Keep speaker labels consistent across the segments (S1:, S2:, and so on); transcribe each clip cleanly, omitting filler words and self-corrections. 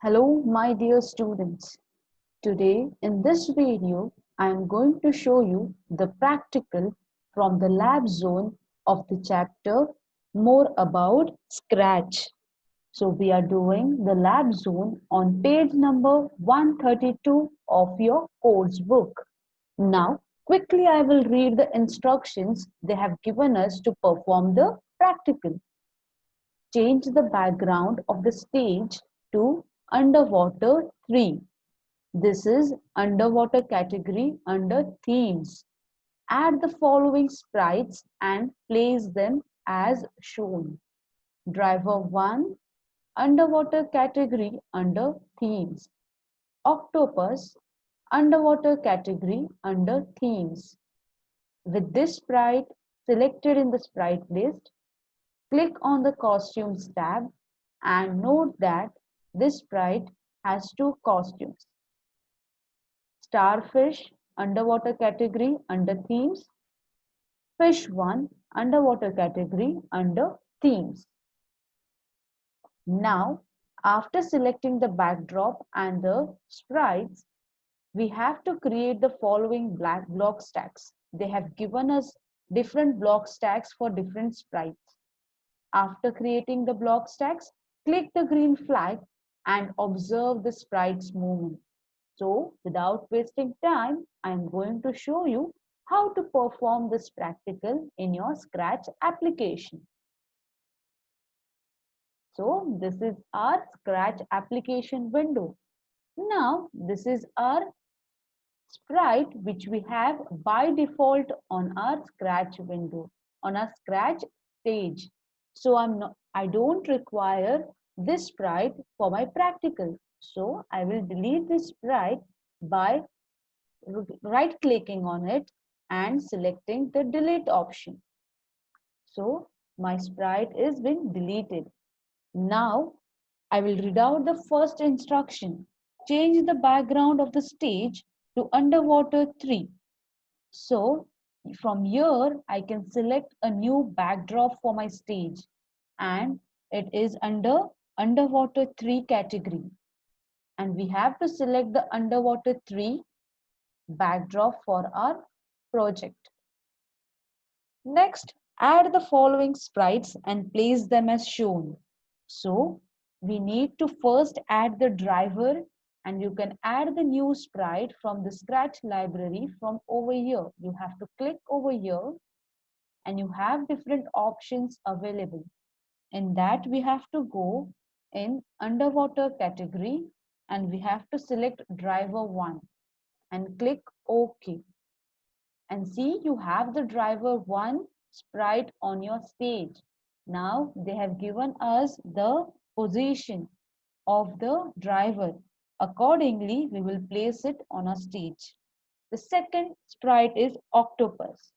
S1: Hello, my dear students. Today, in this video, I am going to show you the practical from the lab zone of the chapter More About Scratch. So, we are doing the lab zone on page number 132 of your course book. Now, quickly I will read the instructions they have given us to perform the practical. Change the background of the stage to underwater 3. This is underwater category under themes. Add the following sprites and place them as shown. Driver 1, underwater category under themes. Octopus, underwater category under themes. With this sprite selected in the sprite list, click on the Costumes tab and note that this sprite has two costumes. Starfish, underwater category under themes. Fish 1, underwater category under themes. Now, after selecting the backdrop and the sprites, we have to create the following black block stacks. They have given us different block stacks for different sprites. After creating the block stacks, click the green flag and observe the sprite's movement. So, without wasting time, I am going to show you how to perform this practical in your Scratch application. So, this is our Scratch application window. Now, this is our sprite which we have by default on our Scratch window, on our Scratch stage. So I don't require this sprite for my practical. So I will delete this sprite by right clicking on it and selecting the delete option. So my sprite is been deleted. Now I will read out the first instruction. Change the background of the stage to underwater 3. So from here, I can select a new backdrop for my stage and it is under underwater 3 category. And we have to select the underwater 3 backdrop for our project. Next, add the following sprites and place them as shown. So we need to first add the driver, and you can add the new sprite from the Scratch library from over here. You have to click over here and you have different options available. In that we have to go in underwater category and we have to select driver 1 and click OK. And see, you have the driver 1 sprite on your stage. Now they have given us the position of the driver. Accordingly, we will place it on a stage. The second sprite is octopus.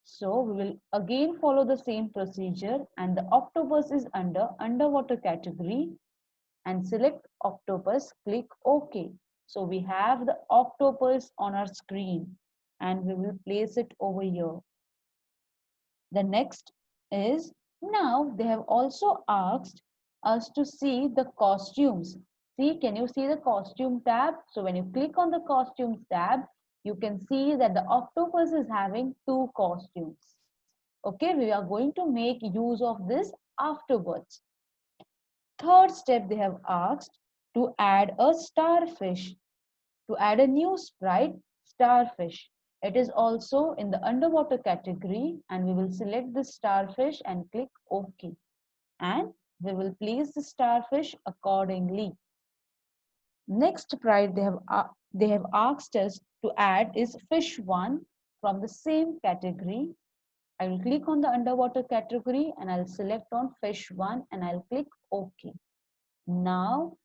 S1: So we will again follow the same procedure and the octopus is under underwater category and select octopus, click OK. So we have the octopus on our screen and we will place it over here. The next is, now they have also asked us to see the costumes. See, can you see the costume tab? So when you click on the costumes tab, you can see that the octopus is having two costumes. Okay, we are going to make use of this afterwards. Third step, they have asked to add a starfish, to add a new sprite, starfish. It is also in the underwater category and we will select the starfish and click OK. And we will place the starfish accordingly. Next sprite they have asked us to add is fish 1 from the same category. I will click on the underwater category and I'll select on fish 1 and I'll click OK. Now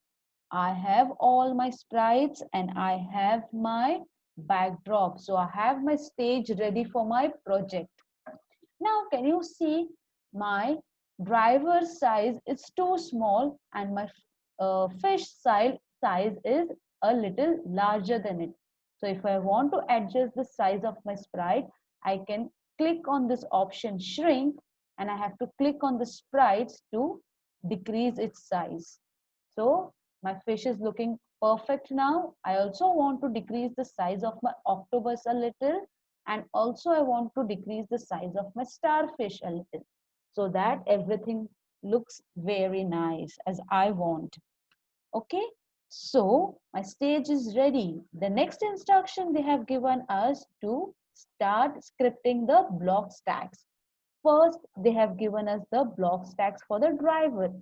S1: I have all my sprites and I have my backdrop. So I have my stage ready for my project. Now can you see my driver size is too small and my fish size is a little larger than it. So if I want to adjust the size of my sprite, I can click on this option shrink and I have to click on the sprites to decrease its size. So My fish is looking perfect now. I also want to decrease the size of my octopus a little, and also I want to decrease the size of my starfish a little, so that everything looks very nice as I want. Okay, so my stage is ready. The next instruction they have given us to start scripting the block stacks. First, they have given us the block stacks for the driver.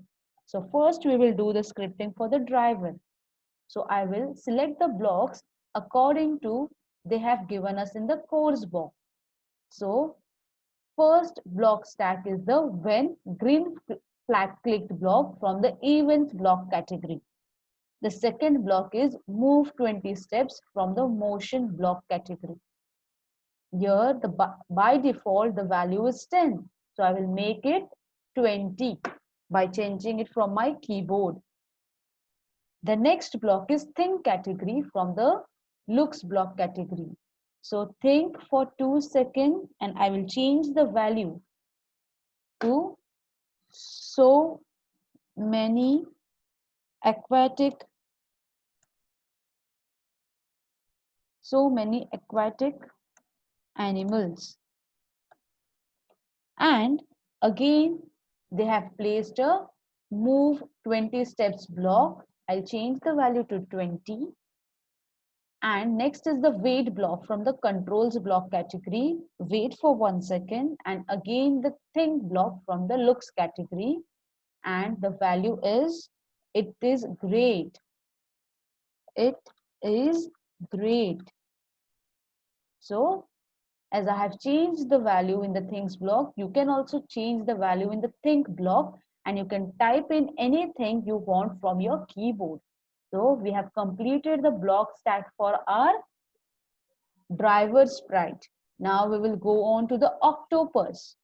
S1: So first we will do the scripting for the driver. So I will select the blocks according to they have given us in the course box. So first block stack is the when green flag clicked block from the events block category. The second block is move 20 steps from the motion block category. Here the by default the value is 10. So I will make it 20 by changing it from my keyboard. The next block is think category from the looks block category. So think for 2 seconds and I will change the value to so many aquatic animals. And again they have placed a move 20 steps block. I'll change the value to 20. And next is the wait block from the controls block category. Wait for 1 second. And again the think block from the looks category. And the value is, it is great. It is great. So as I have changed the value in the things block, you can also change the value in the think block and you can type in anything you want from your keyboard. So we have completed the block stack for our driver sprite. Now we will go on to the octopus.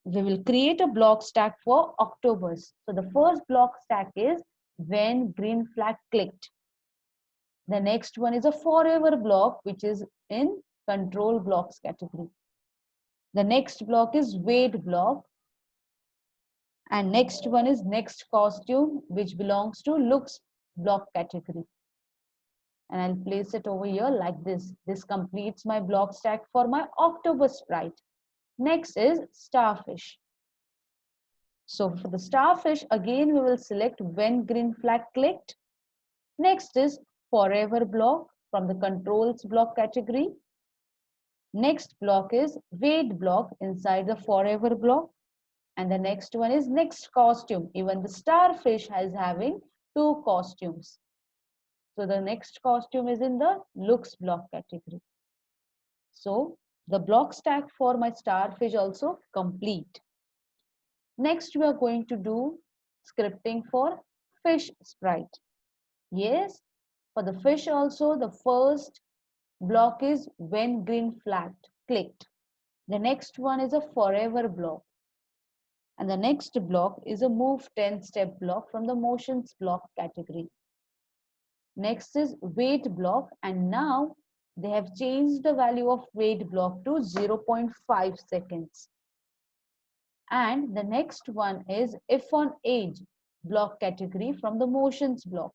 S1: We will create a block stack for octopus. So the first block stack is when green flag clicked. The next one is a forever block, which is in control blocks category. The next block is wait block. And next one is next costume, which belongs to looks block category. And I'll place it over here like this. This completes my block stack for my octopus sprite. Next is starfish. So for the starfish, again, we will select when green flag clicked. Next is forever block from the controls block category. Next block is wait block inside the forever block. And the next one is next costume. Even the starfish is having 2 costumes. So the next costume is in the looks block category. So the block stack for my starfish also complete. Next we are going to do scripting for fish sprite. Yes, for the fish also the first block is when green flag clicked. The next one is a forever block. And the next block is a move 10 step block from the motions block category. Next is wait block, and now they have changed the value of wait block to 0.5 seconds. And the next one is if on edge block category from the motions block.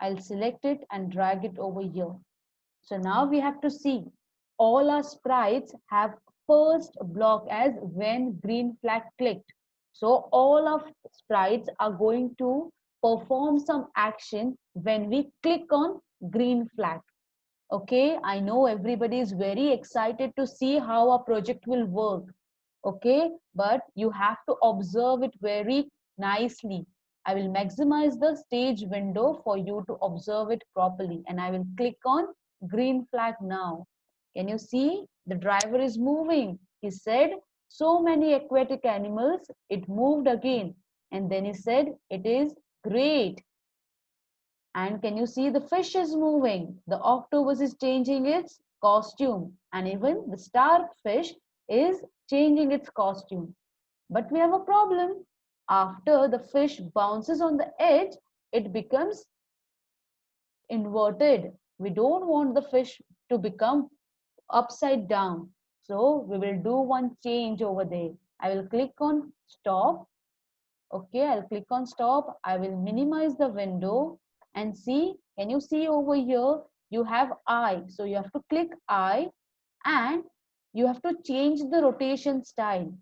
S1: I'll select it and drag it over here. So now we have to see all our sprites have first block as when green flag clicked. So all of sprites are going to perform some action when we click on green flag. Okay, I know everybody is very excited to see how our project will work. Okay, but you have to observe it very nicely. I will maximize the stage window for you to observe it properly, and I will click on green flag now. Can you see the driver is moving? He said so many aquatic animals. It moved again, and then he said it is great. And can you see the fish is moving? The octopus is changing its costume, and even the starfish is changing its costume. But we have a problem. After the fish bounces on the edge, it becomes inverted. We don't want the fish to become upside down. So we will do one change over there. I will click on stop Okay, I'll click on stop. I will minimize the window and see. Can you see over here? You have I. So you have to click I and you have to change the rotation style.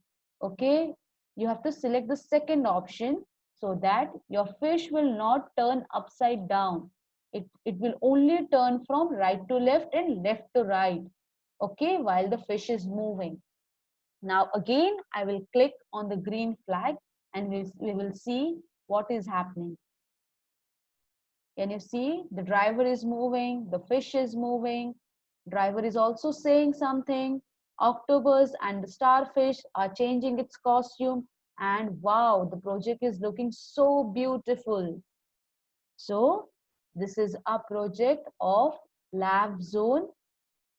S1: Okay, you have to select the second option so that your fish will not turn upside down. It will only turn from right to left and left to right. Okay, while the fish is moving. Now again, I will click on the green flag and we will see what is happening. Can you see? The driver is moving, the fish is moving, driver is also saying something. Octopus and the starfish are changing its costume and wow, the project is looking so beautiful. So this is a project of Lab Zone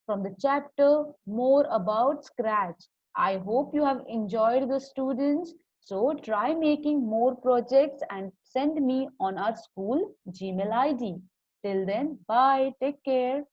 S1: from the chapter More About Scratch. I hope you have enjoyed the students. So try making more projects and send me on our school Gmail ID. Till then, bye. Take care.